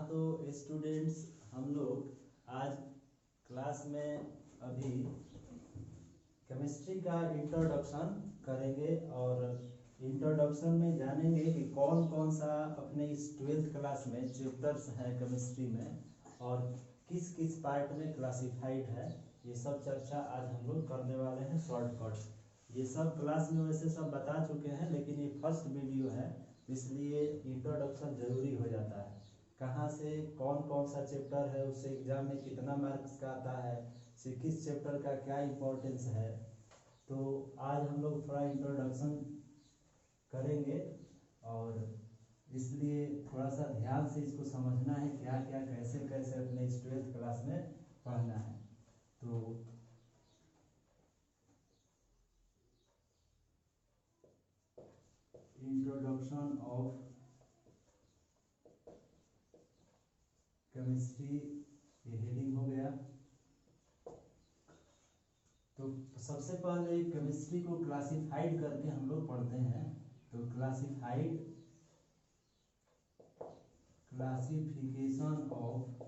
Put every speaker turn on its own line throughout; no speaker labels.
तो स्टूडेंट्स, हम लोग आज क्लास में अभी केमिस्ट्री का इंट्रोडक्शन करेंगे और इंट्रोडक्शन में जानेंगे कि कौन कौन सा अपने इस 12th क्लास में चैप्टर्स हैं केमिस्ट्री में और किस किस पार्ट में क्लासिफाइड है। ये सब चर्चा आज हम लोग करने वाले हैं शॉर्टकट। ये सब क्लास में वैसे सब बता चुके हैं, लेकिन ये फर्स्ट वीडियो है, इसलिए इंट्रोडक्शन ज़रूरी हो जाता है। कहाँ से कौन कौन सा चैप्टर है, उससे एग्जाम में कितना मार्क्स का आता है, से किस चैप्टर का क्या इम्पोर्टेंस है। तो आज हम लोग थोड़ा इंट्रोडक्शन करेंगे और इसलिए थोड़ा सा ध्यान से इसको समझना है, क्या क्या कैसे कैसे अपने इस 12th क्लास में पढ़ना है। तो इंट्रोडक्शन ऑफ केमिस्ट्री ये हेडिंग हो गया। तो सबसे पहले केमिस्ट्री को क्लासिफाइड करके हम लोग पढ़ते हैं। तो क्लासिफिकेशन ऑफ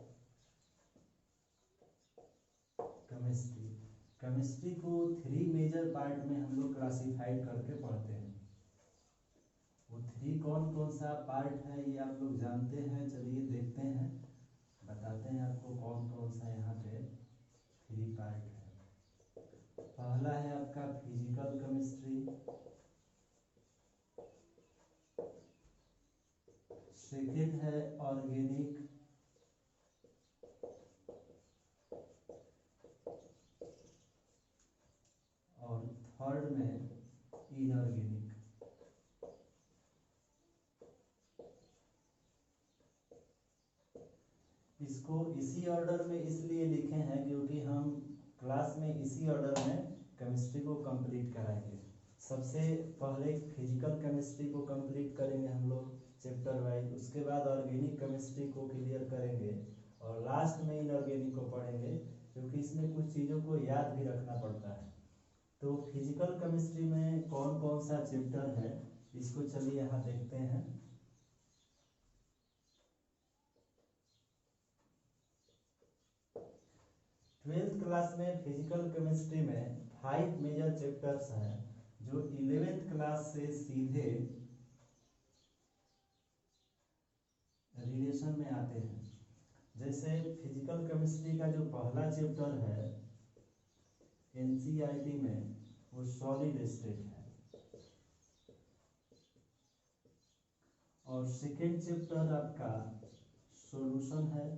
केमिस्ट्री को 3 मेजर पार्ट में हम लोग क्लासिफाइड करके पढ़ते हैं। वो 3 कौन कौन सा पार्ट है ये आप लोग जानते हैं। चलिए देखते हैं, बताते हैं आपको कौन कौन सा यहाँ पे 3 पार्ट है। पहला है आपका फिजिकल केमिस्ट्री, सेकेंड है ऑर्गेनिक, और थर्ड में इनऑर्गेनिक। इसको इसी ऑर्डर में इसलिए लिखे हैं क्योंकि हम क्लास में इसी ऑर्डर में केमिस्ट्री को कंप्लीट कराएंगे। सबसे पहले फिजिकल केमिस्ट्री को कंप्लीट करेंगे हम लोग चैप्टर वाइज, उसके बाद ऑर्गेनिक केमिस्ट्री को क्लियर करेंगे और लास्ट में इनऑर्गेनिक को पढ़ेंगे, क्योंकि इसमें कुछ चीज़ों को याद भी रखना पड़ता है। तो फिजिकल केमिस्ट्री में कौन कौन सा चैप्टर है इसको चलिए यहाँ देखते हैं। ट्वेल्थ क्लास में फिजिकल केमिस्ट्री में 5 मेजर चैप्टर्स हैं जो 11th क्लास से सीधे रिलेशन में आते हैं। जैसे फिजिकल केमिस्ट्री का जो पहला चैप्टर है एनसीईआरटी में, वो सॉलिड स्टेट है, और सेकेंड चैप्टर आपका सॉल्यूशन है,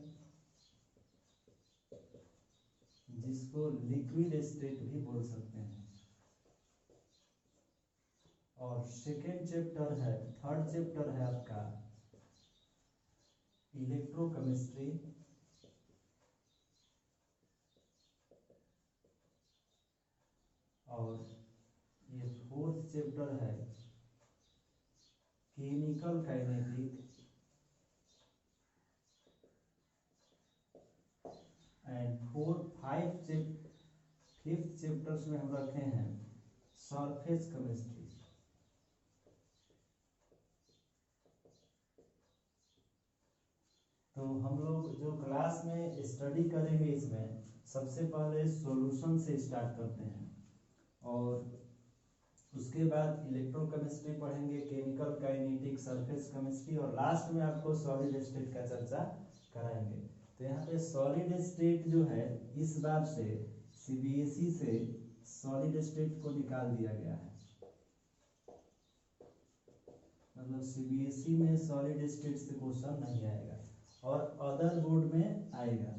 जिसको लिक्विड स्टेट भी बोल सकते हैं। और सेकेंड चैप्टर है, थर्ड चैप्टर है आपका इलेक्ट्रोकेमिस्ट्री, और ये फोर्थ चैप्टर है chemical kinetic, and fifth chapters में हम रखे हैं सरफेस केमिस्ट्री। तो हम लोग जो क्लास में स्टडी करेंगे इसमें सबसे पहले सॉल्यूशन से स्टार्ट करते हैं और उसके बाद इलेक्ट्रोकेमिस्ट्री पढ़ेंगे, केमिकल काइनेटिक, सरफेस केमिस्ट्री, और लास्ट में आपको सॉलिड स्टेट का चर्चा कराएंगे। तो यहाँ पे सॉलिड स्टेट जो है, इस बार से सीबीएसई से सॉलिड स्टेट को निकाल दिया गया है। मतलब सीबीएसई में सॉलिड स्टेट से क्वेश्चन नहीं आएगा और अदर बोर्ड में आएगा।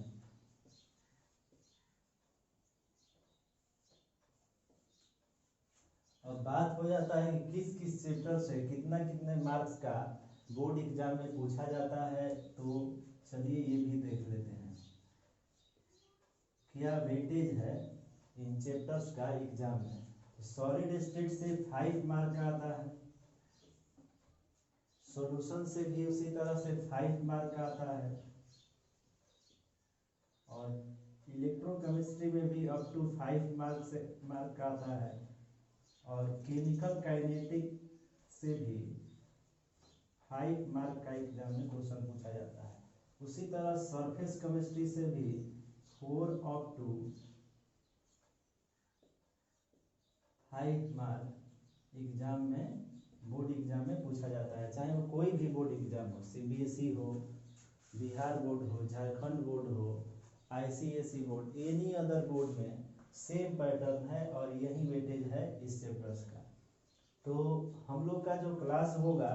और बात हो जाता है कि किस किस चैप्टर से कितना कितने मार्क्स का बोर्ड एग्जाम में पूछा जाता है। तो चलिए ये भी देख लेते हैं, क्या वेटेज है इन चैप्टर्स का एग्जाम में। सॉलिड स्टेट से 5 मार्क का आता है, सॉल्यूशन से भी उसी तरह से 5 मार्क का आता है, और इलेक्ट्रोकेमिस्ट्री में भी अप टू 5 मार्क का आता है, और केमिकल काइनेटिक से भी 5 मार्क का एग्जाम में क्वेश्चन पूछा जाता है। उसी तरह सरफेस केमिस्ट्री से भी 4 अप टू 5 मार्क एग्जाम में, बोर्ड एग्जाम में पूछा जाता है, चाहे वो कोई भी बोर्ड एग्जाम हो, सीबीएसई हो, बिहार बोर्ड हो, झारखंड बोर्ड हो, ICSE board, any other board में सेम पैटर्न है और यही वेटेज है इस चैप्टर्स का। तो हम लोग का जो क्लास होगा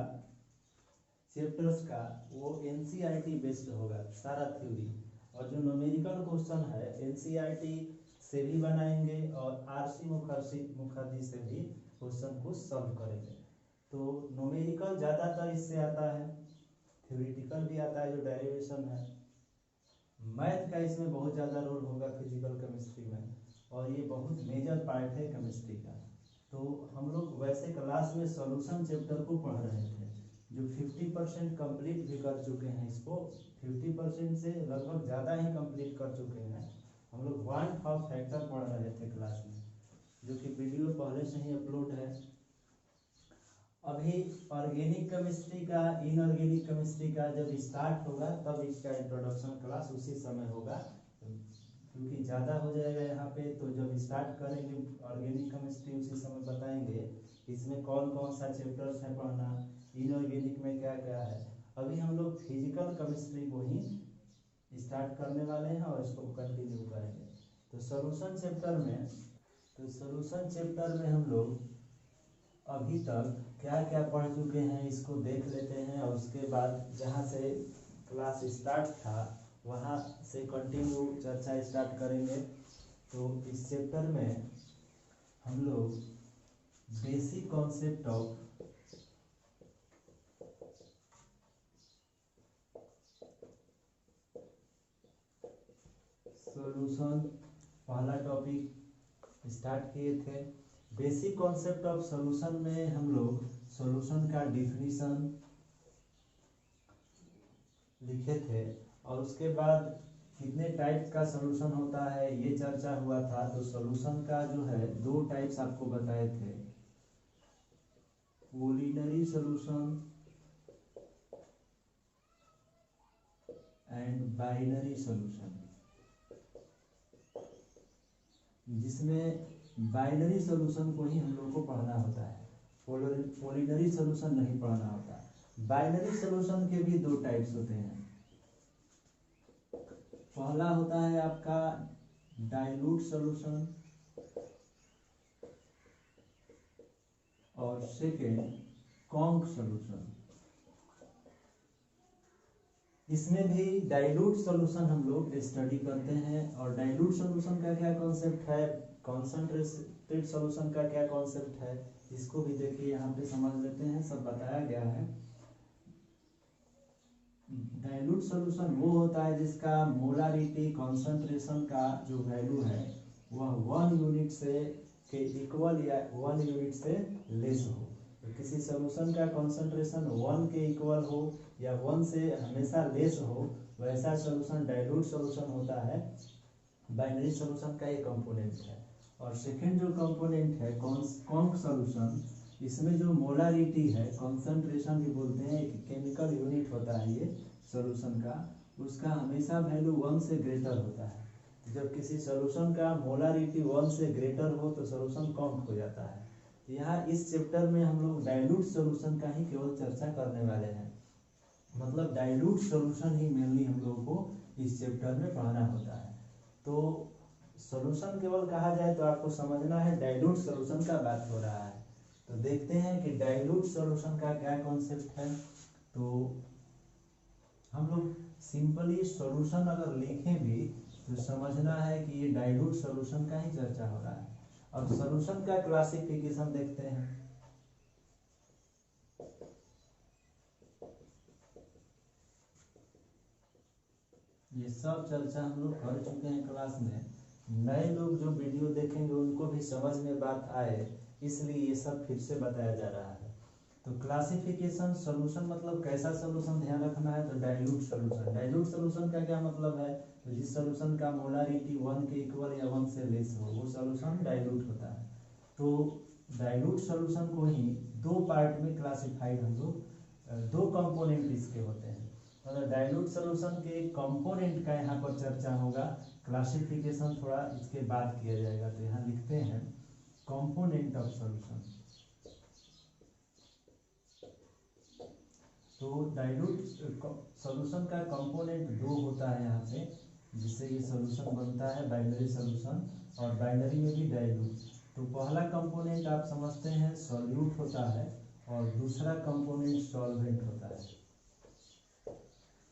चैप्टर्स का वो एनसीईआरटी बेस्ड होगा सारा थ्योरी, और जो न्यूमेरिकल क्वेश्चन है एनसीईआरटी से भी बनाएंगे और आरसी मुखर्जी से भी क्वेश्चन को सॉल्व करेंगे। तो न्यूमेरिकल ज़्यादातर इससे आता है, थ्योरेटिकल भी आता है जो डेरिवेशन है, मैथ का इसमें बहुत ज़्यादा रोल होगा फिजिकल केमिस्ट्री में, और ये बहुत मेजर पार्ट है केमिस्ट्री का। तो हम लोग वैसे क्लास में सॉल्यूशन चैप्टर को पढ़ रहे थे, जो 50% कंप्लीट भी कर चुके हैं, इसको 50% से लगभग ज़्यादा ही कंप्लीट कर चुके हैं। हम लोग क्वांट ऑफ फैक्टर पढ़ रहे थे क्लास में, जो कि वीडियो पहले से ही अपलोड है। अभी ऑर्गेनिक केमिस्ट्री का, इनऑर्गेनिक केमिस्ट्री का जब स्टार्ट होगा तब इसका इंट्रोडक्शन क्लास उसी समय होगा, क्योंकि ज़्यादा हो जाएगा यहाँ पे। तो जब स्टार्ट करेंगे ऑर्गेनिक केमिस्ट्री उसी समय बताएंगे इसमें कौन कौन सा चैप्टर्स है पढ़ना, इनऑर्गेनिक में क्या क्या है। अभी हम लोग फिजिकल केमिस्ट्री को ही स्टार्ट करने वाले हैं और इसको कंटिन्यू करेंगे। तो सॉल्यूशन चैप्टर में हम लोग अभी तक क्या क्या पढ़ चुके हैं इसको देख लेते हैं, और उसके बाद जहाँ से क्लास स्टार्ट था वहाँ से कंटिन्यू चर्चा स्टार्ट करेंगे। तो इस चैप्टर में हम लोग बेसिक कॉन्सेप्ट ऑफ सॉल्यूशन पहला टॉपिक स्टार्ट किए थे। बेसिक कॉन्सेप्ट ऑफ सॉल्यूशन में हम लोग सॉल्यूशन का डिफिनीशन लिखे थे, और उसके बाद कितने टाइप का सॉल्यूशन होता है ये चर्चा हुआ था। तो सॉल्यूशन का जो है 2 टाइप्स आपको बताए थे, पॉलिनरी सॉल्यूशन एंड बाइनरी सॉल्यूशन, जिसमें बाइनरी सॉल्यूशन को ही हम लोग को पढ़ना होता है, पॉलिनरी सॉल्यूशन नहीं पढ़ना होता। बाइनरी सॉल्यूशन के भी 2 टाइप्स होते हैं। पहला होता है आपका डाइल्यूट सॉल्यूशन, और सेकेंड कॉन्क सॉल्यूशन। इसमें भी डाइल्यूट सॉल्यूशन हम लोग स्टडी करते हैं, और डाइल्यूट सॉल्यूशन का क्या कॉन्सेप्ट है, कॉन्सेंट्रेटेड सॉल्यूशन का क्या कॉन्सेप्ट है, इसको भी देखिए यहाँ पे समझ लेते हैं, सब बताया गया है। डाइल्यूट सॉल्यूशन वो होता है जिसका मोलारिटी कॉन्सेंट्रेशन का जो वैल्यू है वह 1 यूनिट से के इक्वल या 1 यूनिट से लेस हो। तो किसी सॉल्यूशन का कॉन्सेंट्रेशन 1 के इक्वल हो या 1 से हमेशा लेस हो, वैसा सॉल्यूशन डाइल्यूट सॉल्यूशन होता है। बाइनरी सॉल्यूशन का एक कंपोनेंट है। और सेकेंड जो कंपोनेंट है कॉन्क सॉल्यूशन, इसमें जो मोलारिटी है, कॉन्सेंट्रेशन भी बोलते हैं, एक केमिकल यूनिट होता है ये सॉल्यूशन का, उसका हमेशा वैल्यू 1 से ग्रेटर होता है। जब किसी सॉल्यूशन का मोलारिटी 1 से ग्रेटर हो तो सॉल्यूशन कॉन्क हो जाता है। यहाँ इस चैप्टर में हम लोग डाइल्यूट सॉल्यूशन का ही केवल चर्चा करने वाले हैं, मतलब डाइल्यूट सॉल्यूशन ही मेनली हम लोगों को इस चैप्टर में पढ़ना होता है। तो सॉल्यूशन केवल कहा जाए तो आपको समझना है डाइल्यूट सॉल्यूशन का बात हो रहा है। तो देखते हैं कि डाइल्यूट सॉल्यूशन का क्या कॉन्सेप्ट है। तो हम लोग सिंपली सॉल्यूशन अगर लिखें भी तो समझना है कि ये डाइल्यूट सॉल्यूशन का ही चर्चा हो रहा है। अब सॉल्यूशन का क्लासिफिकेशन देखते हैं। ये सब चर्चा हम लोग कर चुके हैं क्लास में, नए लोग जो वीडियो देखेंगे उनको भी समझ में बात आए, इसलिए ये सब फिर से बताया जा रहा है। तो क्लासिफिकेशन, सॉल्यूशन मतलब कैसा सॉल्यूशन ध्यान रखना है, तो डाइल्यूट सॉल्यूशन। डाइल्यूट सॉल्यूशन का क्या मतलब है, तो जिस सॉल्यूशन का मोलारिटी 1 के इक्वल या 1 से लेस हो वो सॉल्यूशन डाइल्यूट होता है। तो डाइल्यूट सॉल्यूशन को ही 2 पार्ट में क्लासिफाइड हम लोग, 2 कंपोनेंट इसके होते हैं। डाइल्यूट सॉल्यूशन के कंपोनेंट का यहाँ पर चर्चा होगा। क्लासिफिकेशन थोड़ा इसके बाद किया जाएगा। तो यहाँ लिखते हैं कंपोनेंट ऑफ सॉल्यूशन। तो डाइल्यूट सॉल्यूशन का कंपोनेंट दो होता है यहाँ पे, जिससे ये सॉल्यूशन बनता है बाइनरी सॉल्यूशन, और बाइनरी में भी डाइल्यूट। तो पहला कंपोनेंट आप समझते हैं सॉल्यूट होता है, और दूसरा कंपोनेंट सॉल्वेंट होता है।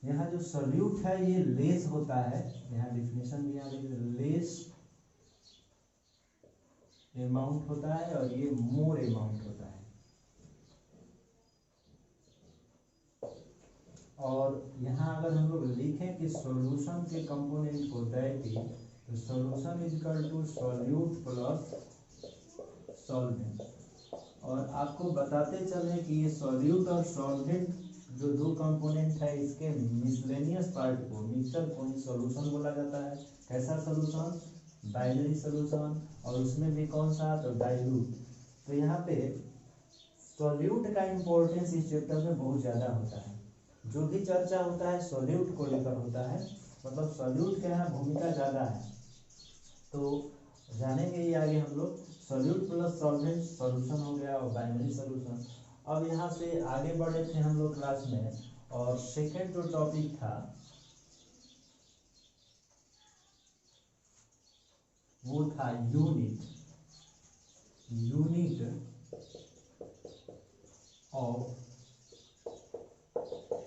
यहाँ जो सॉल्यूट है ये लेस होता है, यहाँ डिफिनेशन भी यहाँ लेस अमाउंट होता है, और ये मोर अमाउंट होता है। और यहाँ अगर हम लोग लिखें कि सॉल्यूशन के कंपोनेंट को दैट इज, तो solution is equal to solute plus solvent. और आपको बताते चलें कि ये सॉल्यूट और सॉल्वेंट जो दो कंपोनेंट है, इसके मिसलेनियस पार्ट को, मिक्सचर को ही सॉल्यूशन बोला जाता है। कैसा सॉल्यूशन? बाइनरी सॉल्यूशन, और उसमें भी कौन सा? तो डाइल्यूट। तो यहाँ पे सॉल्यूट का इम्पोर्टेंस इस चैप्टर में बहुत ज़्यादा होता है। जो भी चर्चा होता है सॉल्यूट को लेकर होता है, मतलब सॉल्यूट का यहाँ भूमिका ज़्यादा है। तो जानेंगे ये आगे हम लोग। सॉल्यूट प्लस सॉल्वेंट सॉल्यूशन हो गया, और बाइनरी सॉल्यूशन। अब यहाँ से आगे बढ़े थे हम लोग क्लास में, और सेकेंड जो टॉपिक था वो था यूनिट ऑफ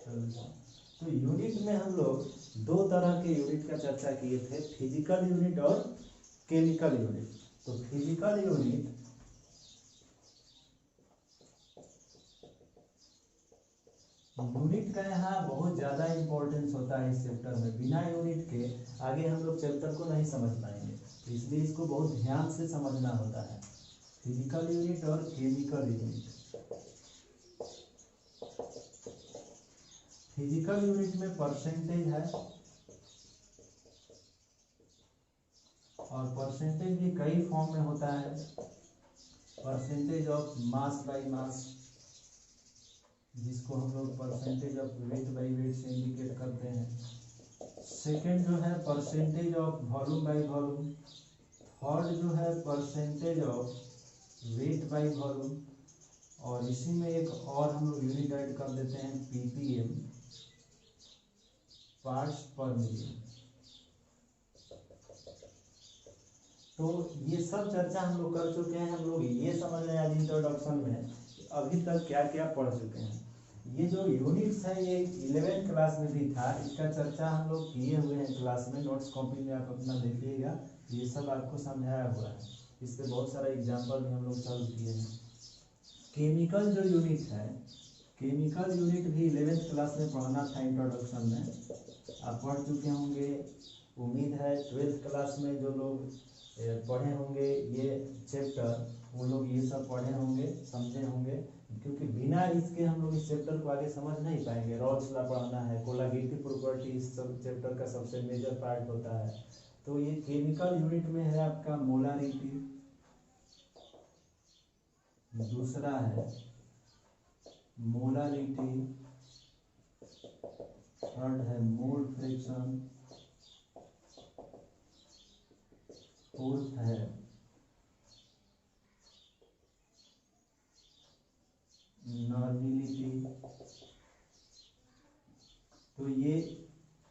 सॉल्यूशन। तो यूनिट में हम लोग दो तरह के यूनिट का चर्चा किए थे, फिजिकल यूनिट और केमिकल यूनिट। तो फिजिकल यूनिट का यहाँ बहुत ज़्यादा इम्पोर्टेंस होता है इस चैप्टर में। बिना यूनिट के आगे हम लोग चैप्टर को नहीं समझ पाएंगे, तो इसलिए इसको बहुत ध्यान से समझना होता है। फिजिकल यूनिट और केमिकल यूनिट। फिजिकल यूनिट में परसेंटेज है, और परसेंटेज भी कई फॉर्म में होता है। Percentage of mass by mass, जिसको हम लोग percentage of weight by weight से इंडिकेट करते हैं। सेकेंड जो है percentage of volume by volume. Third जो है percentage of weight by volume, और इसी में एक और हम लोग यूनिट ऐड कर देते हैं ppm, पार्ट्स पर मिलियन। तो ये सब चर्चा हम लोग कर चुके हैं। हम लोग ये समझ रहे हैं आज इंट्रोडक्शन में अभी तक क्या क्या पढ़ चुके हैं। ये जो यूनिट्स है ये 11th क्लास में भी था, इसका चर्चा हम लोग किए हुए हैं क्लास में। नोट्स कॉपी में आप अपना देखिएगा, ये सब आपको समझाया हुआ है। इस पर बहुत सारा एग्जाम्पल भी हम लोग सॉल्व किए हैं। केमिकल जो यूनिट है, केमिकल यूनिट भी 11th क्लास में पढ़ना था इंट्रोडक्शन में, आप पढ़ चुके होंगे। उम्मीद है 12th क्लास में जो लोग पढ़े होंगे ये चैप्टर, वो लोग ये सब पढ़े होंगे, समझे होंगे। क्योंकि बिना इसके हम लोग इस चैप्टर को आगे समझ नहीं पाएंगे। रॉल्स लॉ पढ़ना है, कोलागेटिव प्रॉपर्टी इस सब चैप्टर का सबसे मेजर पार्ट होता है। तो ये केमिकल यूनिट में है आपका मोलारिटी, दूसरा है मोलारिटी, थर्ड है मोल फ्रैक्शन, फोर्थ है नॉर्मेलिटी। तो ये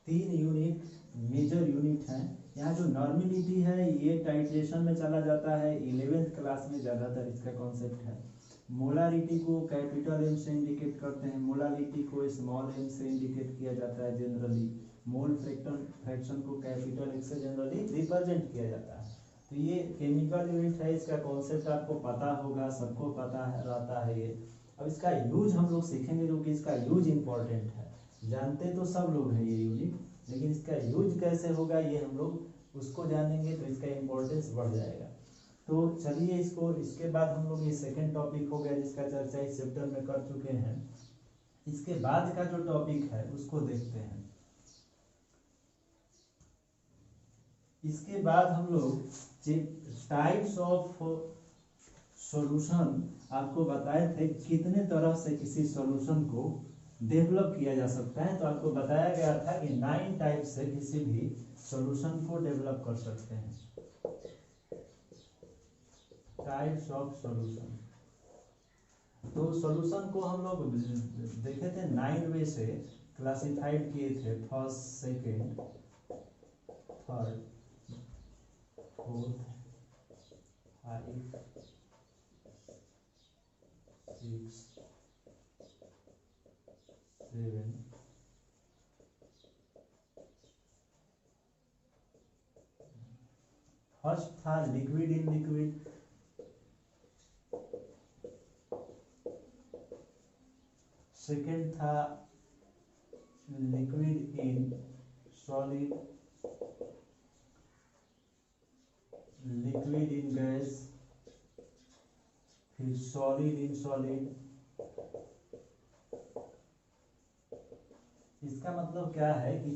तीन यूनिट मेजर यूनिट हैं। यहाँ जो नॉर्मेलिटी है ये टाइट्रेशन में चला जाता है, 11th क्लास में ज़्यादातर इसका कॉन्सेप्ट है। मोलारिटी को कैपिटल एम से इंडिकेट करते हैं, मोलारिटी को स्मॉल एम से इंडिकेट किया जाता है जनरली। मोल फ्रैक्शन को कैपिटल एक्स से जनरली रिप्रेजेंट किया जाता है। तो ये केमिकल यूनिट है, इसका कॉन्सेप्ट आपको पता होगा, सबको पता है रहता है ये। अब इसका यूज हम लोग सीखेंगे, जो कि इसका यूज इम्पोर्टेंट है। जानते तो सब लोग हैं ये यूनिट, लेकिन इसका यूज कैसे होगा ये हम लोग उसको जानेंगे, तो इसका इम्पोर्टेंस बढ़ जाएगा। तो चलिए इसको, इसके बाद हम लोग ये सेकेंड टॉपिक हो गया जिसका चर्चा इस चैप्टर में कर चुके हैं। इसके बाद का जो टॉपिक है उसको देखते हैं। इसके बाद हम लोग टाइप्स ऑफ सॉल्यूशन आपको बताए थे, कितने तरह से किसी सॉल्यूशन को डेवलप किया जा सकता है। तो आपको बताया गया था कि 9 टाइप से किसी भी सॉल्यूशन को डेवलप कर सकते हैं, टाइप्स ऑफ सॉल्यूशन। तो सॉल्यूशन को हम लोग देखे थे 9 वे से क्लासिफाइड किए थे, first, second, third, fourth, 5, 6, 7, first था लिक्विड इन लिक्विड, सेकेंड था liquid in solid, liquid in gas, फिर सॉलिड इन सॉलिड। इसका मतलब क्या है कि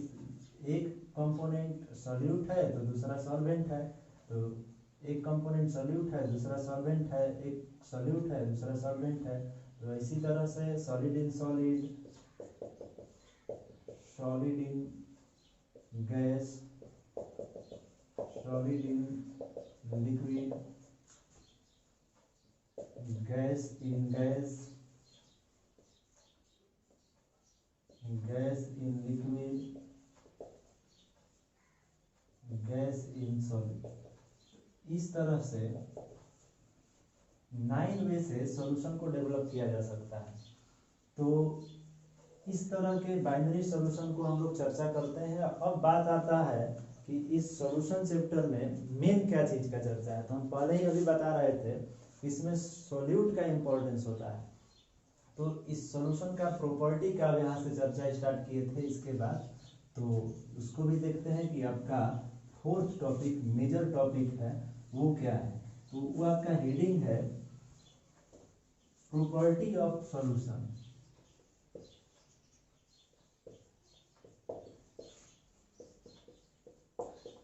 एक कंपोनेंट सॉल्यूट है तो दूसरा सॉल्वेंट है, तो एक कंपोनेंट सॉल्यूट है दूसरा सॉल्वेंट है, एक सॉल्यूट है दूसरा सॉल्वेंट है। तो इसी तरह से solid in solid, solid in gas, solid in liquid, gas in gas, gas in liquid, gas in solid. इस तरह से 9 वे से सॉल्यूशन को डेवलप किया जा सकता है। तो इस तरह के बाइनरी सॉल्यूशन को हम लोग चर्चा करते हैं। अब बात आता है कि इस सॉल्यूशन चैप्टर में मेन क्या चीज का चर्चा है। तो हम पहले ही अभी बता रहे थे, इसमें सॉल्यूट का इंपॉर्टेंस होता है। तो इस सॉल्यूशन का प्रॉपर्टी का यहाँ से चर्चा स्टार्ट किए थे। इसके बाद तो उसको भी देखते हैं कि आपका फोर्थ टॉपिक, मेजर टॉपिक है, वो क्या है। तो वो आपका हेडिंग है प्रॉपर्टी ऑफ सॉल्यूशन।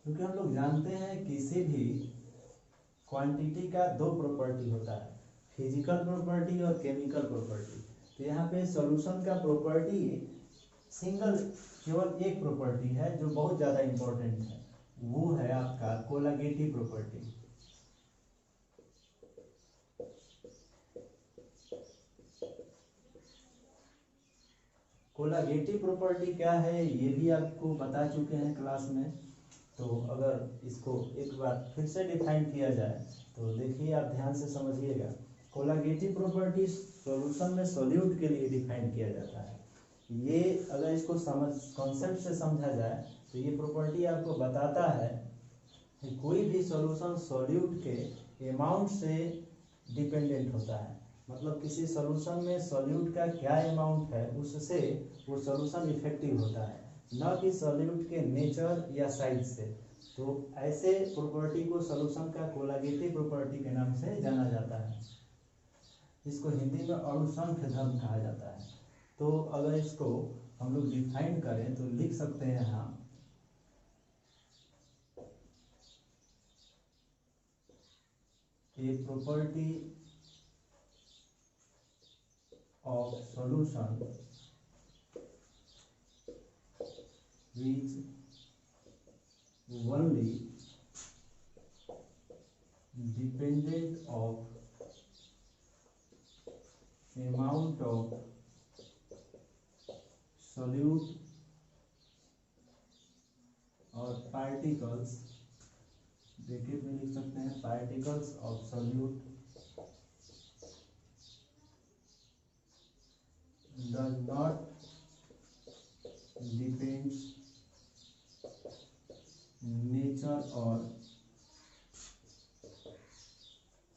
क्योंकि हम लोग जानते हैं किसी भी क्वांटिटी का दो प्रॉपर्टी होता है, फिजिकल प्रॉपर्टी और केमिकल प्रॉपर्टी। तो यहाँ पे सॉल्यूशन का प्रॉपर्टी सिंगल, केवल एक प्रॉपर्टी है जो बहुत ज़्यादा इंपॉर्टेंट है, वो है आपका कोलागेटिव प्रॉपर्टी। कोलागेटिव प्रॉपर्टी क्या है ये भी आपको बता चुके हैं क्लास में। तो अगर इसको एक बार फिर से डिफाइन किया जाए तो देखिए, आप ध्यान से समझिएगा। कोलागेटिव प्रॉपर्टी सॉल्यूशन में सॉल्यूट के लिए डिफाइन किया जाता है। ये अगर इसको समझ कॉन्सेप्ट से समझा जाए तो ये प्रॉपर्टी आपको बताता है कि कोई भी सॉल्यूशन सॉल्यूट के अमाउंट से डिपेंडेंट होता है। मतलब किसी सॉल्यूशन में सॉल्यूट का क्या अमाउंट है उससे वो सॉल्यूशन इफेक्टिव होता है, न कि सॉल्यूट के नेचर या साइज से। तो ऐसे प्रॉपर्टी को सॉल्यूशन का कोलागेटिव प्रॉपर्टी के नाम से जाना जाता है। इसको हिंदी में अणुसंख्य धर्म कहा जाता है। तो अगर इसको हम लोग डिफाइन करें तो लिख सकते हैं यहाँ, a property of solution which only dependent of amount of solute और particles, ब्रैकेट में लिख सकते हैं particles of solute does not depends nature or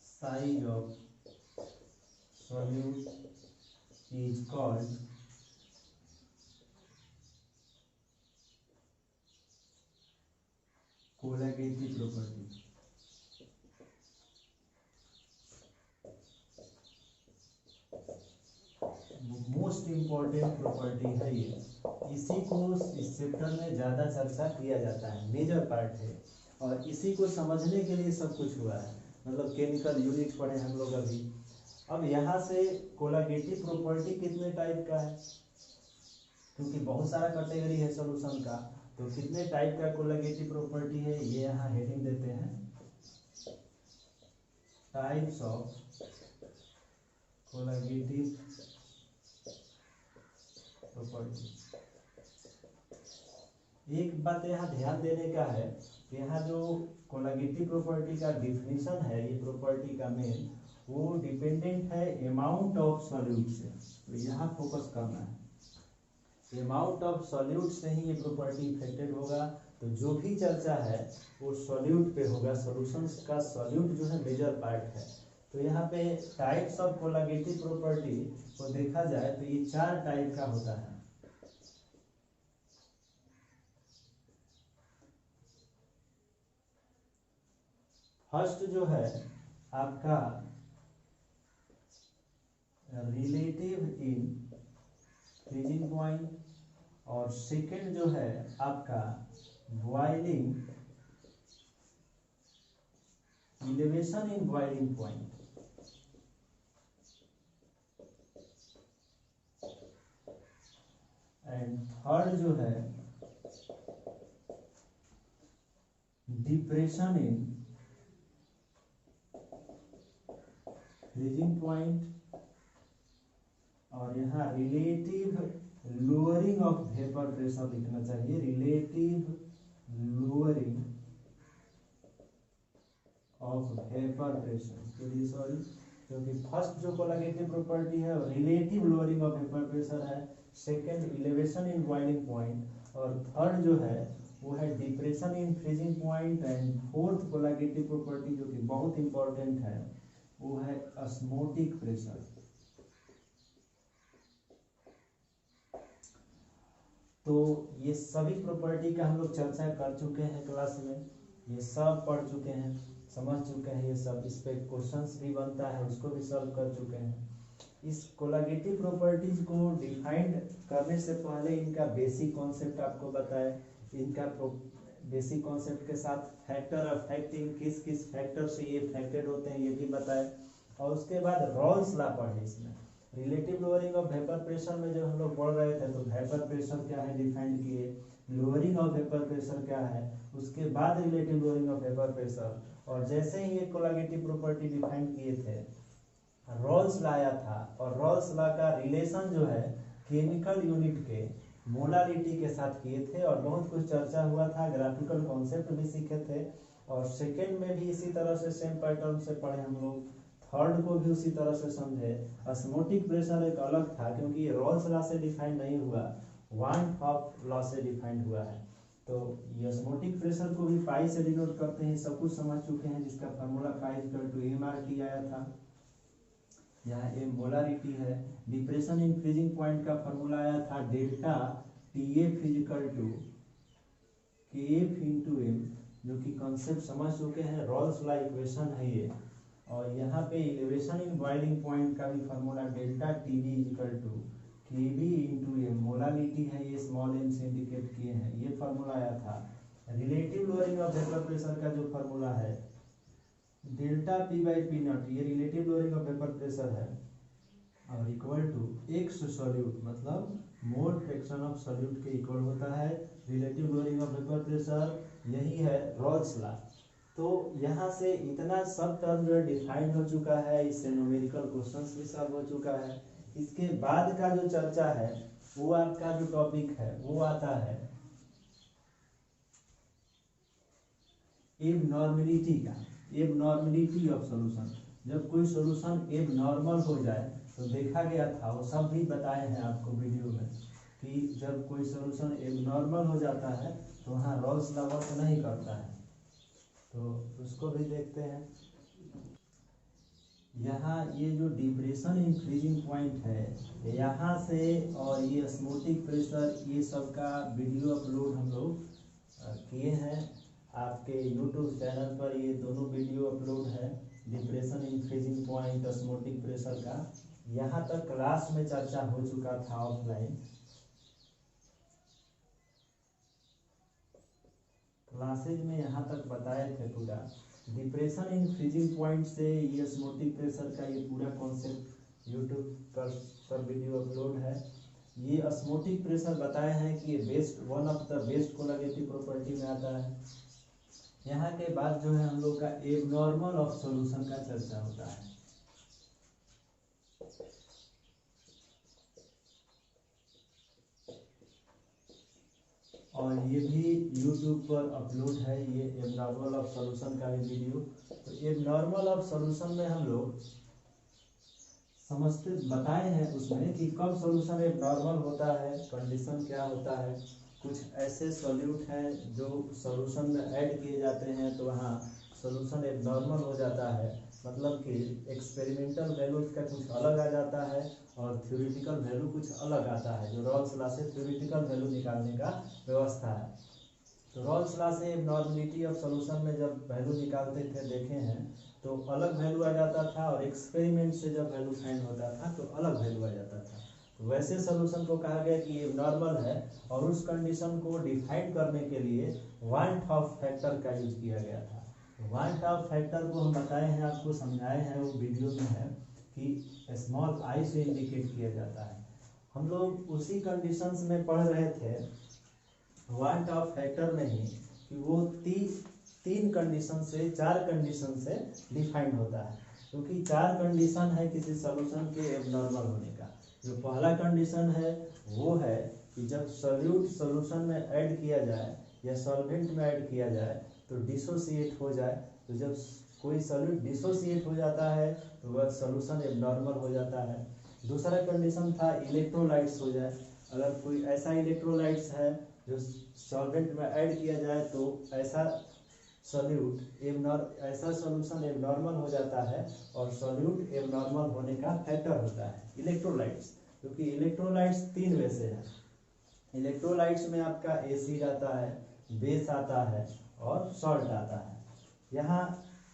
size of solute is called colligative property. Most important property है ये, इसी को इस चैप्टर में ज़्यादा चर्चा किया जाता है, मेजर पार्ट है। और इसी को समझने के लिए सब कुछ हुआ है। मतलब केमिकल यूनिट पढ़े हम लोग अभी। अब यहाँ से कोलागेटिव प्रॉपर्टी कितने टाइप का है, क्योंकि बहुत सारा कैटेगरी है सॉल्यूशन का, तो कितने टाइप का कोलैगेटिव प्रॉपर्टी है ये यहाँ हेडिंग देते हैं, टाइप्स ऑफ कोलैगेटिव प्रॉपर्टी। एक बात यहाँ ध्यान देने का है कि यहाँ जो कोलैगेटिव प्रॉपर्टी का डिफिनीशन है, ये प्रॉपर्टी का मेन, वो डिपेंडेंट है अमाउंट ऑफ सॉल्यूट से, तो यहाँ फोकस करना है। अमाउंट ऑफ सॉल्यूट से ही ये प्रॉपर्टी इफेक्टेड होगा, तो जो भी चर्चा है वो सॉल्यूट पे होगा, सॉल्यूशन का सॉल्यूट जो है मेजर पार्ट है। तो यहाँ पे टाइप्स ऑफ कोलैगेटिव प्रॉपर्टी को देखा जाए तो ये 4 टाइप का होता है। फर्स्ट जो है आपका रिलेटिव इन फ्रीजिंग पॉइंट, और सेकंड जो है आपका boiling elevation in boiling point, and third जो है डिप्रेशन इन फ्रीजिंग पॉइंट, और यहाँ relative lowering of vapour pressure लिखना चाहिए, relative lowering of vapour pressure के लिए, सॉरी, क्योंकि फर्स्ट जो कोलैगेटिव प्रॉपर्टी है relative lowering of vapour pressure है, second elevation in boiling point, और थर्ड जो है वो है depression in freezing point, and fourth कोलैगेटिव property जो कि बहुत इंपॉर्टेंट है वो है ऑस्मोटिक प्रेशर। तो ये सभी प्रॉपर्टी का हम लोग चर्चा कर चुके हैं क्लास में, ये सब पढ़ चुके हैं, समझ चुके हैं ये सब, इस पे क्वेश्चंस भी बनता है उसको भी सॉल्व कर चुके हैं। इस कोलैगेटिव प्रॉपर्टीज को डिफाइंड करने से पहले इनका बेसिक कॉन्सेप्ट आपको बताए, इनका बेसिक कॉन्सेप्ट के साथ फैक्टर अफेक्टिंग, किस किस फैक्टर से ये अफेक्टेड होते हैं ये भी बताए, और उसके बाद रॉल्स लॉ पढ़े। इसमें relative lowering of vapour pressure में जब हम लोग पढ़ रहे थे तो वेपर प्रेशर क्या है डिफाइंड किए, लोअरिंग ऑफ वेपर प्रेशर क्या है, उसके बाद relative lowering of vapour pressure, और जैसे ही ये कोलैगेटिव प्रॉपर्टी डिफाइन किए थे रॉल्स लाया था, और रॉल्स लॉ का रिलेशन जो है केमिकल यूनिट के मोलारिटी के साथ किए थे, और बहुत कुछ चर्चा हुआ था, ग्राफिकल कॉन्सेप्ट भी सीखे थे, और सेकेंड में भी इसी तरह से सेम पैटर्न से पढ़े हम लोग, थर्ड को भी उसी तरह से समझे। ऑस्मोटिक प्रेशर एक अलग था क्योंकि ये रॉल्स लॉ से डिफाइन नहीं हुआ, वान ऑफ लॉ से डिफाइंड हुआ है। तो ये ऑस्मोटिक प्रेशर को भी पाई से डिनोट करते हैं, सब कुछ समझ चुके हैं, जिसका formula pi equal to MRT आया था, यहाँ M मोलारिटी है। डिप्रेशन इन फ्रीजिंग पॉइंट का फार्मूला आया था delta TF equal to KF into M, जो कि कॉन्सेप्ट समझ चुके हैं, रॉल्स लॉ इक्वेशन है ये। और यहाँ पे इलेवेशन इन बॉइलिंग पॉइंट का भी formula delta TB equal to KB into M, molarity है ये, स्मॉल m से इंडिकेट किए हैं, ये फार्मूला आया था। Relative lowering of vapour pressure का जो फार्मूला है डेल्टा P/P0, ये relative lowering of vapour pressure है, और इक्वल टू X सॉल्यूट, मतलब मोल फ्रैक्शन ऑफ सॉल्यूट के इक्वल होता है relative lowering of vapour pressure, यही है रॉल्स लॉ। तो यहाँ से इतना सब टर्म जो है डिफाइंड हो चुका है, इससे न्यूमेरिकल क्वेश्चंस भी सॉल्व हो चुका है। इसके बाद का जो चर्चा है वो आपका जो टॉपिक है वो आता है एबनॉर्मलिटी का, एबनॉर्मलिटी ऑफ सॉल्यूशन। जब कोई सॉल्यूशन एबनॉर्मल हो जाए तो देखा गया था, वो सब भी बताए हैं आपको वीडियो में, कि जब कोई सॉल्यूशन एबनॉर्मल हो जाता है तो वहाँ रॉल्स लॉ वर्क नहीं करता है, तो उसको भी देखते हैं। यहाँ ये जो डिप्रेशन इन फ्रीजिंग पॉइंट है यहाँ से, और ये ऑस्मोटिक प्रेशर, ये सब का वीडियो अपलोड हम लोग किए हैं आपके यूट्यूब चैनल पर, ये दोनों वीडियो अपलोड है, depression in freezing point, osmotic pressure का। यहाँ तक क्लास में चर्चा हो चुका था ऑफलाइन, क्लासेज में यहाँ तक बताए थे पूरा। डिप्रेशन इन फ्रीजिंग पॉइंट से ये ऑस्मोटिक प्रेशर का ये पूरा कॉन्सेप्ट यूट्यूब पर वीडियो अपलोड है, ये ऑस्मोटिक प्रेशर बताए हैं कि ये best one of the best colligative property में आता है। यहाँ के बाद जो है हम लोग का एबनॉर्मल ऑफ सॉल्यूशन का चर्चा होता है। और ये भी YouTube पर अपलोड है, ये एबनॉर्मल ऑफ सॉल्यूशन का भी वीडियो। तो एबनॉर्मल ऑफ सॉल्यूशन में हम लोग समझते बताए हैं उसमें कि कब सॉल्यूशन एबनॉर्मल होता है, कंडीशन क्या होता है। कुछ ऐसे सॉल्यूट हैं जो सॉल्यूशन में ऐड किए जाते हैं तो वहाँ सॉल्यूशन एबनॉर्मल हो जाता है, मतलब कि एक्सपेरिमेंटल वैल्यू का कुछ अलग आ जाता है और थ्योरेटिकल वैल्यू कुछ अलग आता है। जो रॉल्स लॉ से थ्योरेटिकल वैल्यू निकालने का व्यवस्था है। तो रॉल्स लॉ से एबनॉर्मलिटी ऑफ सॉल्यूशन में जब वैल्यू निकालते थे देखे हैं तो अलग वैल्यू आ जाता था, और एक्सपेरिमेंट से जब वैल्यू फाइंड होता था तो अलग वैल्यू आ जाता था। तो वैसे सॉल्यूशन को कहा गया कि एबनॉर्मल है, और उस कंडीशन को डिफाइन करने के लिए वांट ऑफ फैक्टर का यूज किया गया था। वांट ऑफ फैक्टर को हम बताए हैं, आपको समझाए हैं, वो वीडियो में है कि स्मॉल आई से इंडिकेट किया जाता है। हम लोग उसी कंडीशंस में पढ़ रहे थे वांट ऑफ फैक्टर में ही कि वो तीन कंडीशन से, चार कंडीशन से डिफाइंड होता है, क्योंकि चार कंडीशन है किसी सॉल्यूशन के एबनॉर्मल होने का। जो पहला कंडीशन है वो है कि जब सॉल्यूट सॉल्यूशन में ऐड किया जाए या सॉल्वेंट में ऐड किया जाए तो डिसोसिएट हो जाए। तो जब कोई सॉल्यूट डिसोसिएट हो जाता है तो वह सॉल्यूशन एबनॉर्मल हो जाता है। दूसरा कंडीशन था इलेक्ट्रोलाइट्स हो जाए। अगर कोई ऐसा इलेक्ट्रोलाइट्स है जो सॉल्वेंट में ऐड किया जाए तो ऐसा सॉल्यूशन एबनॉर्मल हो जाता है, और सॉल्यूट एबनॉर्मल होने का फैक्टर होता है इलेक्ट्रोलाइट्स। क्योंकि इलेक्ट्रोलाइट्स तीन वैसे हैं। इलेक्ट्रोलाइट्स में आपका एसिड आता है, बेस आता है और सॉल्ट आता है। यहाँ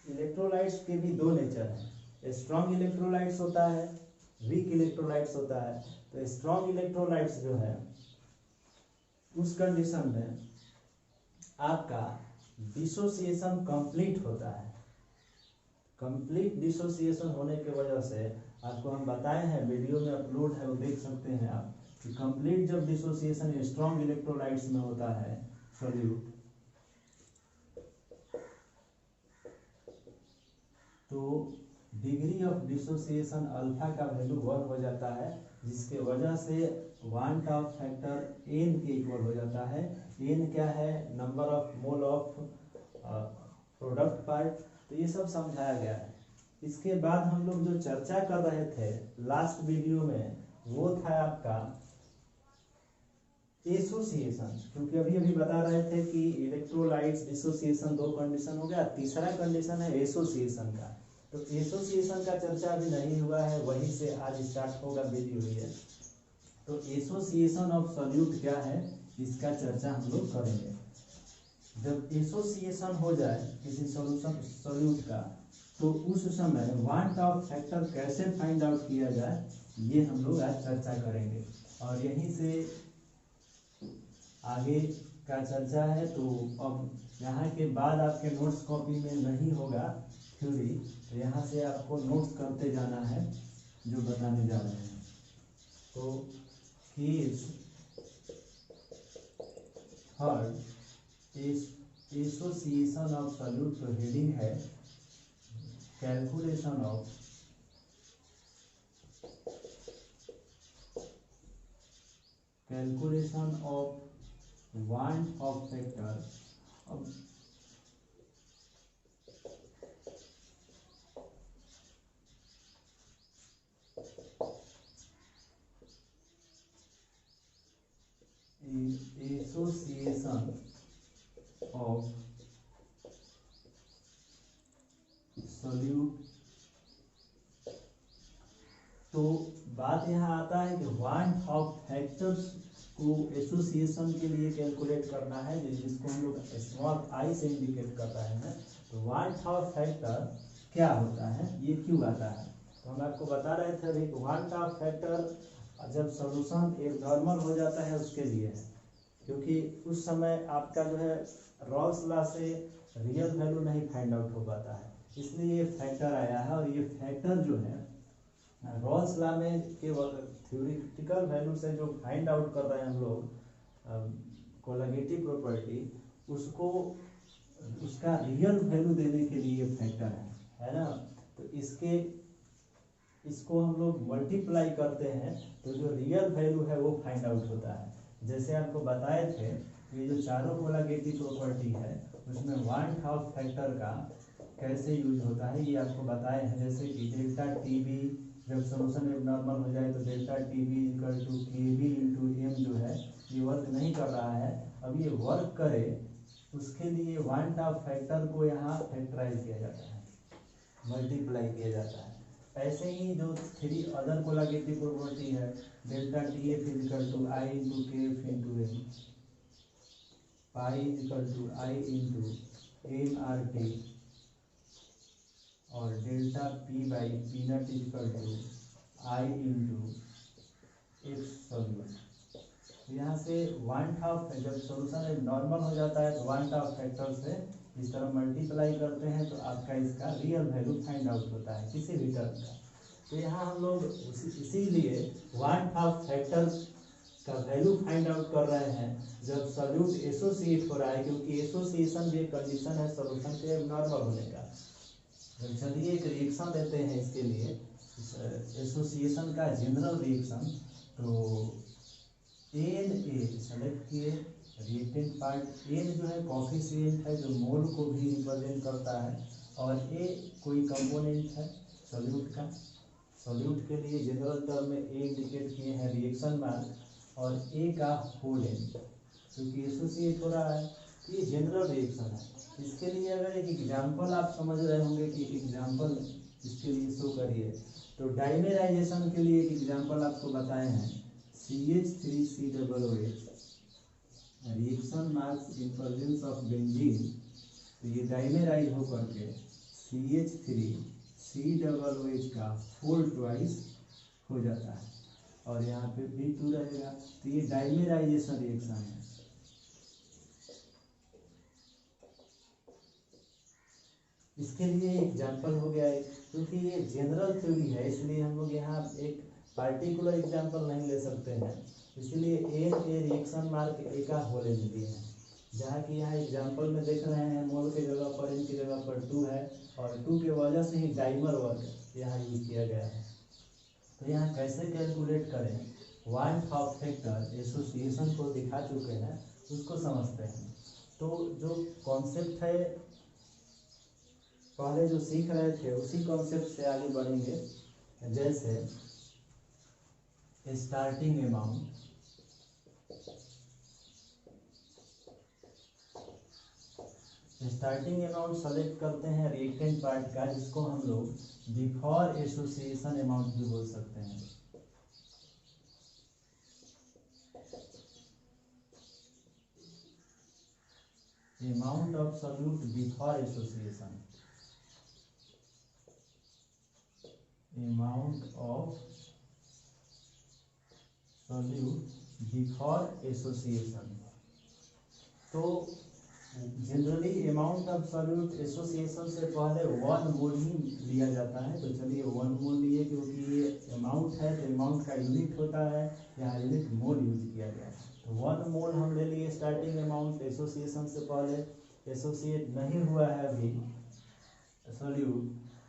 इलेक्ट्रोलाइट्स के भी दो नेचर हैं, स्ट्रॉन्ग इलेक्ट्रोलाइट्स होता है, वीक इलेक्ट्रोलाइट्स होता है। तो स्ट्रॉन्ग इलेक्ट्रोलाइट्स जो है उस कंडीशन में आपका डिसोसिएशन कंप्लीट होता है। कंप्लीट डिसोसिएशन होने के वजह से आपको हम बताए हैं, वीडियो में अपलोड है, वो देख सकते हैं आप, कि कंप्लीट जब डिसोसिएशन स्ट्रॉन्ग इलेक्ट्रोलाइट्स में होता है सॉल्यूट, तो डिग्री ऑफ डिसोसिएशन अल्फा का वैल्यू 1 हो जाता है, जिसके वजह से वांट ऑफ फैक्टर एन के इक्वल हो जाता है। एन क्या है? Number of mole of product part. तो ये सब समझाया गया है। इसके बाद हम लोग जो चर्चा कर रहे थे लास्ट वीडियो में वो था आपका एसोसिएशन, क्योंकि अभी बता रहे थे कि इलेक्ट्रोलाइट्स डिसोसिएशन दो कंडीशन हो गया, तीसरा कंडीशन है एसोसिएशन का। तो एसोसिएशन का चर्चा अभी नहीं हुआ है, वहीं से आज स्टार्ट होगा वीडियो ये। तो एसोसिएशन ऑफ सॉल्यूट क्या है इसका चर्चा हम लोग करेंगे। जब एसोसिएशन हो जाए किसी सॉल्यूट का तो उस समय वांट ऑफ फैक्टर कैसे फाइंड आउट किया जाए ये हम लोग आज चर्चा करेंगे, और यहीं से आगे का चर्चा है। तो अब यहाँ के बाद आपके नोट्स कॉपी में नहीं होगा थ्योरी, तो यहाँ से आपको नोट्स करते जाना है जो बताने जा रहे हैं। तो case third association of solute, तो हेडिंग है calculation of want Hoff factor. अब एसोसिएशन ऑफ सॉल्यूट, तो बात यहाँ आता है कि वांट ऑफ फैक्टर्स को एसोसिएशन के लिए कैलकुलेट करना है, जिसको हम लोग स्मॉल आई से इंडिकेट कर रहे हैं। तो वांट ऑफ फैक्टर क्या होता है, ये क्यों आता है, तो हम आपको बता रहे थे अभी। वांट ऑफ फैक्टर जब सॉल्यूशन एबनॉर्मल हो जाता है उसके लिए है, क्योंकि उस समय आपका जो है रॉल्स लॉ से रियल वैल्यू नहीं फाइंड आउट हो पाता है, इसलिए ये फैक्टर आया है। और ये फैक्टर जो है रॉल्स लॉ में केवल थ्योरेटिकल वैल्यू से जो फाइंड आउट कर रहे हैं हम लोग कोलैगेटिव प्रॉपर्टी, उसको उसका रियल वैल्यू देने के लिए फैक्टर है ना। तो इसको हम लोग मल्टीप्लाई करते हैं तो जो रियल वैल्यू है वो फाइंड आउट होता है। जैसे आपको बताए थे, ये जो चारों कोलैगेटिव प्रॉपर्टी है उसमें वन हाफ फैक्टर का कैसे यूज होता है ये आपको बताए हैं। जैसे कि डेल्टा टी बी जब सोल्यूशन एबनॉर्मल हो जाए तो delta T B equal to K B into M जो है ये वर्क नहीं कर रहा है। अब ये वर्क करे उसके लिए वन हाफ फैक्टर को यहाँ फैक्टराइज किया जाता है, मल्टीप्लाई किया जाता है। ऐसे ही जो थ्री अदर कोलैगेटिव प्रॉपर्टी है, delta T F equal to I into K F into M, pi equal to I into M R T, और delta P by P naught equal to I into X solute. यहाँ से one half जब solution normal हो जाता है तो one half factor से इस तरह मल्टीप्लाई करते हैं तो आपका इसका रियल वैल्यू फाइंड आउट होता है किसी भी टर्म का। तो यहाँ हम लोग इसीलिए वन हाफ फैक्टर का वैल्यू फाइंड आउट कर रहे हैं जब सॉल्यूट एसोसिएट हो रहा है, क्योंकि एसोसिएशन भी एक कंडीशन है सॉल्यूशन के नॉर्मल होने का। तो चलिए एक रिएक्शन लेते हैं इसके लिए, एसोसिएशन का जनरल रिएक्शन। तो एन ए सेलेक्ट किए, रिएक्टेंट पार्ट एन जो है कॉफिशिएंट है जो मोल को भी रिप्रेजेंट करता है, और ए कोई कंपोनेंट है सॉल्यूट का। सॉल्यूट के लिए जनरल टर्म में ए इंडिकेट किए हैं रिएक्शन मार्क, और ए का होल एन क्योंकि एसोसिएट हो रहा है। तो ये जनरल रिएक्शन है। इसके लिए अगर एक एग्जांपल आप समझ रहे होंगे कि एग्जांपल इसके लिए शो करिए, तो डाइमेराइजेशन के लिए एक एग्जांपल आपको बताए हैं, CH3COOH reaction marks in presence of benzene. तो ये डाइमेराइज होकर के CH3COOH का फोर ट्वाइस हो जाता है, और यहाँ पे B2 रहेगा। तो ये डाइमेराइजेशन रिएक्शन है। इसके लिए एग्जाम्पल हो गया है, क्योंकि ये जनरल थ्योरी है इसलिए हम लोग यहाँ एक पार्टिकुलर एग्जाम्पल नहीं ले सकते हैं। इसलिए एन ए रिएक्शन मार्क ए का होल एन दिए हैं, जहाँ कि यहाँ एग्जाम्पल में देख रहे हैं मोल के जगह पर एन की जगह पर 2 है, और 2 के वजह से ही डाइमर वर्क यहाँ यूज किया गया है। तो यहाँ कैसे कैलकुलेट करें, वन हाफ फैक्टर एसोसिएशन को दिखा चुके हैं, उसको समझते हैं। तो जो कॉन्सेप्ट है पहले जो सीख रहे थे उसी कॉन्सेप्ट से आगे बढ़ेंगे। जैसे starting amount, starting amount select करते हैं रिएक्टेंट पार्ट का, जिसको हम लोग बिफोर एसोसिएशन अमाउंट भी बोल सकते हैं। Amount of solute before association, amount of solute before association. तो generally amount of solute association से पहले 1 मोल ही लिया जाता है। तो चलिए 1 मोल लिए, क्योंकि ये अमाउंट है तो अमाउंट का यूनिट होता है, यहाँ यूनिट मोल यूज किया गया है। तो 1 मोल हम ले लिए स्टार्टिंग अमाउंट एसोसिएशन से पहले। एसोसिएट नहीं हुआ है अभी सॉल्यूट,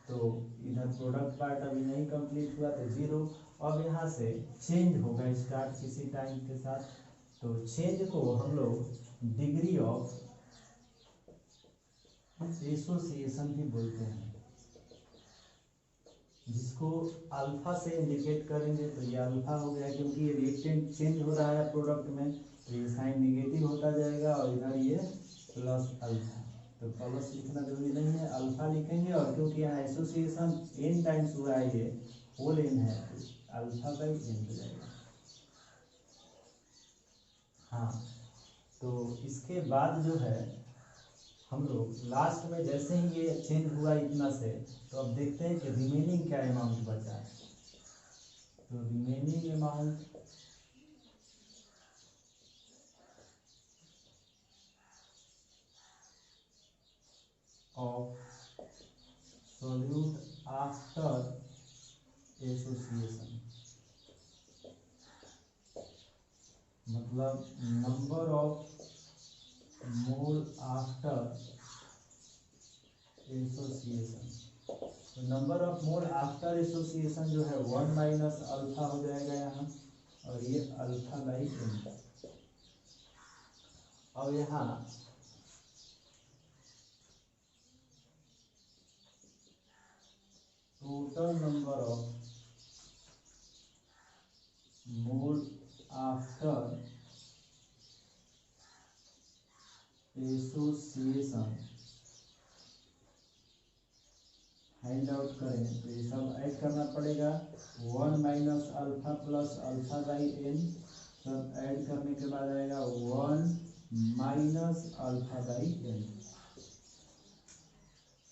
तो इधर प्रोडक्ट पार्ट अभी नहीं कंप्लीट हुआ तो 0। अब यहाँ से चेंज होगा स्टार्ट किसी टाइम के साथ, तो चेंज को हम लोग डिग्री ऑफ एसोसिएशन भी बोलते हैं, जिसको अल्फा से इंडिकेट करेंगे। तो ये अल्फा हो गया, क्योंकि ये रिएक्टेंट चेंज हो रहा है प्रोडक्ट में, तो ये साइन निगेटिव होता जाएगा, और इधर ये प्लस अल्फा। तो प्लस लिखना जरूरी नहीं है, अल्फा लिखेंगे, और क्योंकि यहाँ एसोसिएशन n टाइम्स हुआ है, ये होल n है, तो अल्फा बाई n हो जाएगा। हाँ, तो इसके बाद जो है हम लोग लास्ट में जैसे ही ये चेंज हुआ इतना से, तो अब देखते हैं कि रिमेनिंग क्या अमाउंट बचा है। तो remaining amount of solute after association, मतलब number of mole after association. तो number of mole after association जो है 1 माइनस अल्फा हो जाएगा यहाँ, और ये अल्फा बाई एन। और यहाँ total number of mole after association find out करें तो ये सब ऐड करना पड़ेगा। 1 minus alpha plus alpha by N, सब ऐड करने के बाद आएगा 1 माइनस अल्फा बाई एन।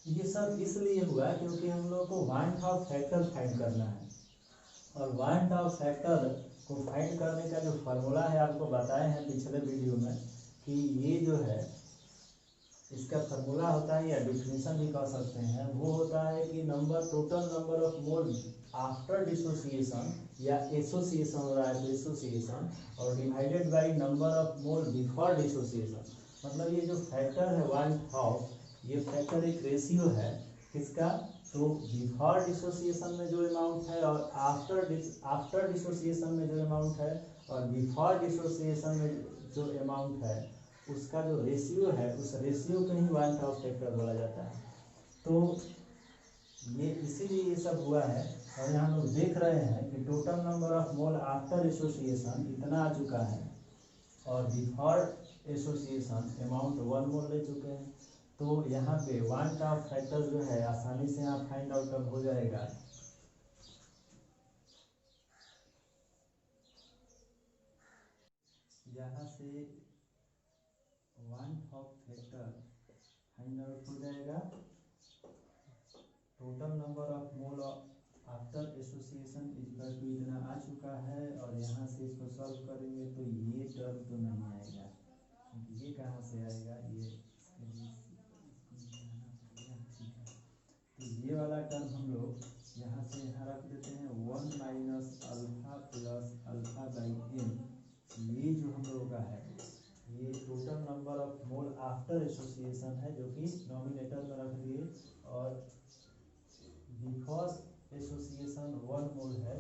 ये सब इसलिए हुआ क्योंकि हम लोग को वांट ऑफ फैक्टर फाइंड करना है, और वांट ऑफ फैक्टर को फाइंड करने का जो फार्मूला है आपको बताए हैं पिछले वीडियो में कि ये जो है इसका फार्मूला होता है या डिफिनेशन भी कह सकते हैं, वो होता है कि total number of mole after dissociation या एसोसिएशन हो रहा है तो एसोसिएशन, और divided by number of mole before dissociation. मतलब ये जो फैक्टर है वांट ऑफ, ये फैक्टर एक रेशियो है किसका, तो बिफोर डिसोसिएशन में जो अमाउंट है और आफ्टर डिसोसिएशन में जो अमाउंट है और बिफोर डिसोसिएशन में जो अमाउंट है उसका जो रेशियो है, उस रेशियो को ही वांट ऑफ फैक्टर बोला जाता है। तो ये इसीलिए ये सब हुआ है। और यहाँ लोग देख रहे हैं कि total number of mole after association इतना आ चुका है और बिफोर एसोसिएशन अमाउंट 1 मोल ले चुके हैं। तो यहाँ पे वांट ऑफ फैक्टर जो है आसानी से यहाँ फाइंड आउट अब हो जाएगा। यहाँ से van't Hoff factor find out हो जाएगा। Total number of mole after association equal to इतना आ चुका है, और यहाँ से इसको सॉल्व करेंगे तो ये टर्म तो नहीं आएगा, क्योंकि ये कहाँ से आएगा, ये तो ये वाला टर्म हम लोग यहाँ से यहाँ रख देते हैं 1 minus alpha plus alpha by N. ये जो हम लोगों का है ये total number of mole after association है, जो कि नॉमिनेटर में रख दिए, और बिफोर एसोसिएशन 1 मोल है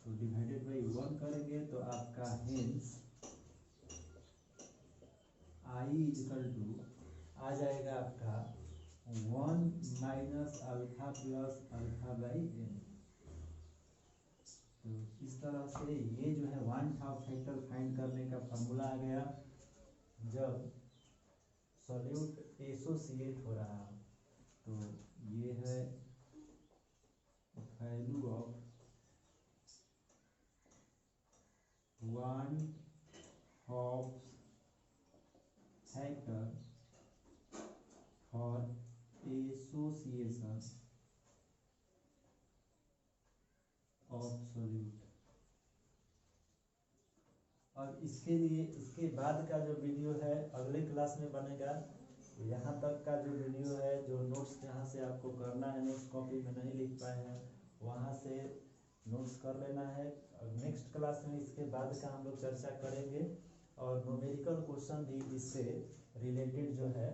तो डिवाइडेड बाई 1 करेंगे तो आपका हेंस आई इक्वल टू आ जाएगा आपका 1 minus alpha plus alpha by N. तो इस तरह से ये जो है वांट ऑफ फैक्टर फाइंड करने का फार्मूला आ गया जब सॉल्यूट एसोसिएट हो रहा हो। तो ये है value of want Hoff factor for association of solute. और इसके लिए इसके बाद का जो वीडियो है अगले क्लास में बनेगा। यहाँ तक का जो वीडियो है, जो नोट्स जहाँ से आपको करना है, नोट्स कॉपी में नहीं लिख पाए हैं वहाँ से नोट्स कर लेना है। और नेक्स्ट क्लास में इसके बाद का हम लोग चर्चा करेंगे, और न्यूमेरिकल क्वेश्चन भी इससे रिलेटेड जो है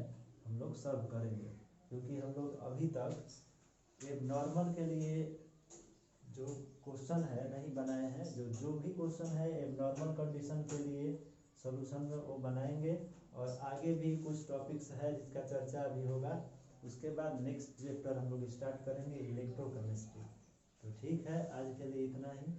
हम लोग सॉल्व करेंगे, क्योंकि हम लोग अभी तक एक नॉर्मल के लिए जो क्वेश्चन है नहीं बनाए हैं। जो भी क्वेश्चन है एबनॉर्मल कंडीशन के लिए सॉल्यूशन में वो बनाएंगे, और आगे भी कुछ टॉपिक्स है जिसका चर्चा अभी होगा। उसके बाद नेक्स्ट चैप्टर हम लोग स्टार्ट करेंगे इलेक्ट्रोकेमिस्ट्री। तो ठीक है, आज के लिए इतना ही।